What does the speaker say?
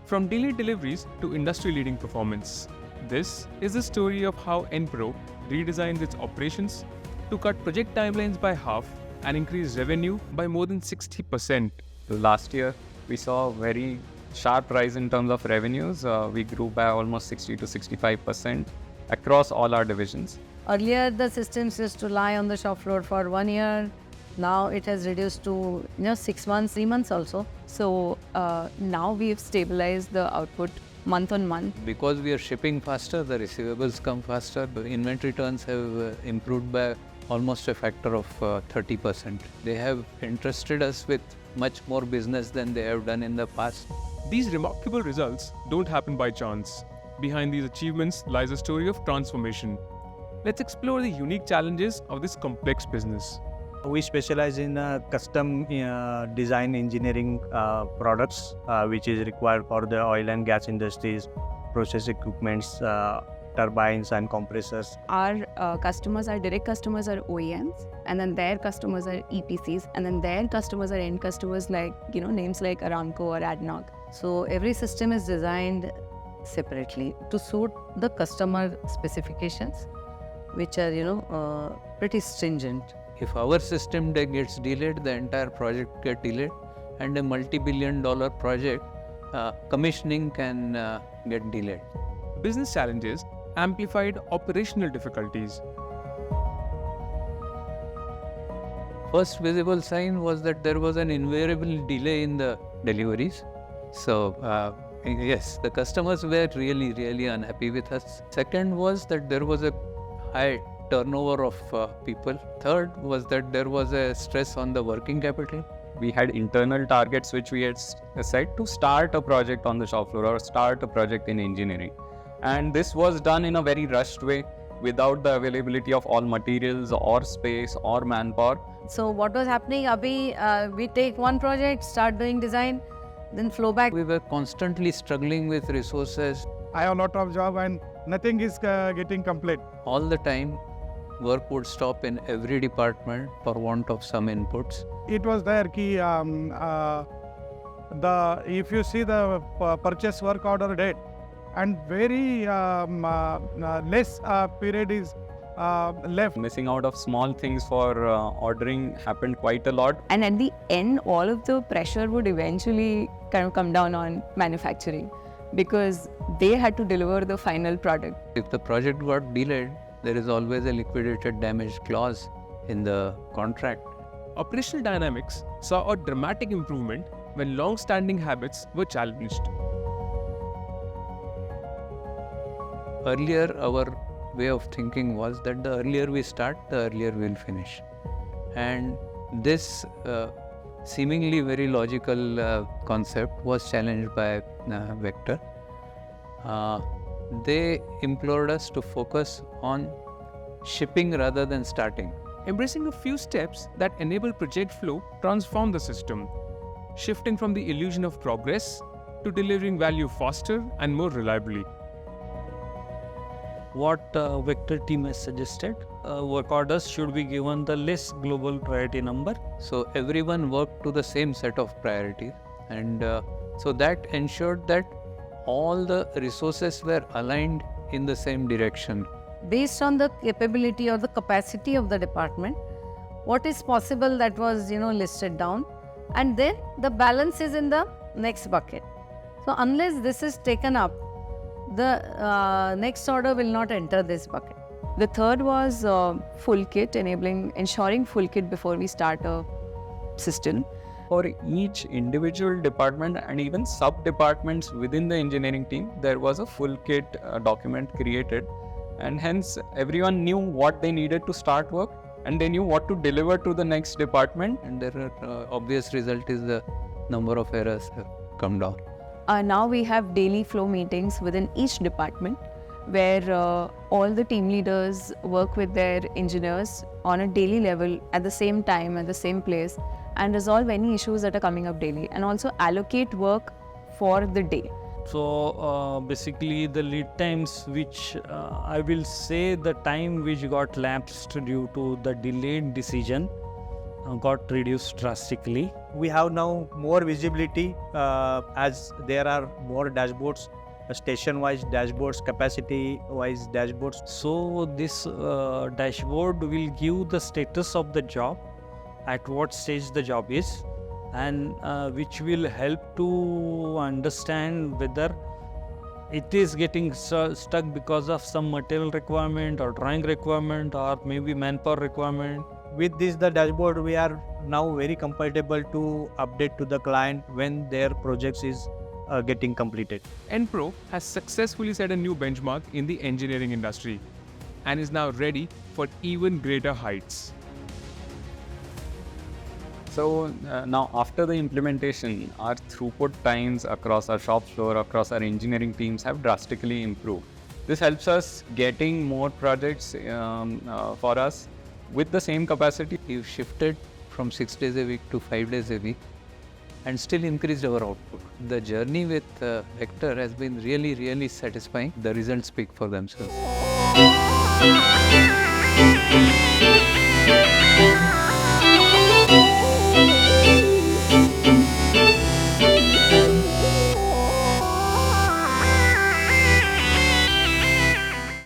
From daily deliveries to industry-leading performance. This is the story of how Enpro redesigned its operations to cut project timelines by half and increase revenue by more than 60%. Last year, we saw a very sharp rise in terms of revenues. We grew by almost 60 to 65% across all our divisions. Earlier, the systems used to lie on the shop floor for 1 year. Now it has reduced to 6 months, 3 months also. So now we've stabilized the output month on month. Because we are shipping faster, the receivables come faster. The inventory turns have improved by almost a factor of 30%. They have entrusted us with much more business than they have done in the past. These remarkable results don't happen by chance. Behind these achievements lies a story of transformation. Let's explore the unique challenges of this complex business. We specialize in custom design engineering products, which is required for the oil and gas industries, process equipments, turbines and compressors. Our customers, our direct customers are OEMs, and then their customers are EPCs, and then their customers are end customers like, names like Aramco or ADNOC. So every system is designed separately to suit the customer specifications, which are, pretty stringent. If our system gets delayed, the entire project gets delayed, and a multi-billion-dollar project commissioning can get delayed. Business challenges amplified operational difficulties. First visible sign was that there was an invariable delay in the deliveries. So yes, the customers were really, really unhappy with us. Second was that there was a high turnover of people. Third was that there was a stress on the working capital. We had internal targets which we had set to start a project on the shop floor or start a project in engineering. And this was done in a very rushed way without the availability of all materials or space or manpower. So what was happening, Abhi, we take one project, start doing design, then flow back. We were constantly struggling with resources. I have a lot of job and nothing is getting complete. All the time, work would stop in every department for want of some inputs. It was there ki if you see the purchase work order date and very less period is left. Missing out of small things for ordering happened quite a lot. And at the end, all of the pressure would eventually kind of come down on manufacturing because they had to deliver the final product. If the project got delayed, there is always a liquidated damage clause in the contract. Operational dynamics saw a dramatic improvement when long-standing habits were challenged. Earlier, our way of thinking was that the earlier we start, the earlier we'll finish. And this seemingly very logical concept was challenged by Vector. They implored us to focus on shipping rather than starting. Embracing a few steps that enable project flow transformed the system, shifting from the illusion of progress to delivering value faster and more reliably. What Vector team has suggested, work orders should be given the less global priority number. So everyone worked to the same set of priorities, and so that ensured that all the resources were aligned in the same direction. Based on the capability or the capacity of the department, what is possible that was listed down, and then the balance is in the next bucket. So unless this is taken up, the next order will not enter this bucket. The third was full kit, ensuring full kit before we start a system. For each individual department and even sub-departments within the engineering team, there was a full kit document created, and hence everyone knew what they needed to start work and they knew what to deliver to the next department. And there are obvious result is the number of errors have come down. Now we have daily flow meetings within each department where all the team leaders work with their engineers on a daily level at the same time, at the same place, and resolve any issues that are coming up daily, and also allocate work for the day. So basically the lead times which I will say the time which got lapsed due to the delayed decision got reduced drastically. We have now more visibility as there are more dashboards, station-wise dashboards, capacity-wise dashboards. So this dashboard will give the status of the job, at what stage the job is, and which will help to understand whether it is getting stuck because of some material requirement or drawing requirement or maybe manpower requirement. With this, the dashboard, we are now very comfortable to update to the client when their projects is getting completed. Enpro has successfully set a new benchmark in the engineering industry and is now ready for even greater heights. So now after the implementation, our throughput times across our shop floor, across our engineering teams have drastically improved. This helps us getting more projects for us with the same capacity. We've shifted from 6 days a week to 5 days a week and still increased our output. The journey with Vector has been really, really satisfying. The results speak for themselves.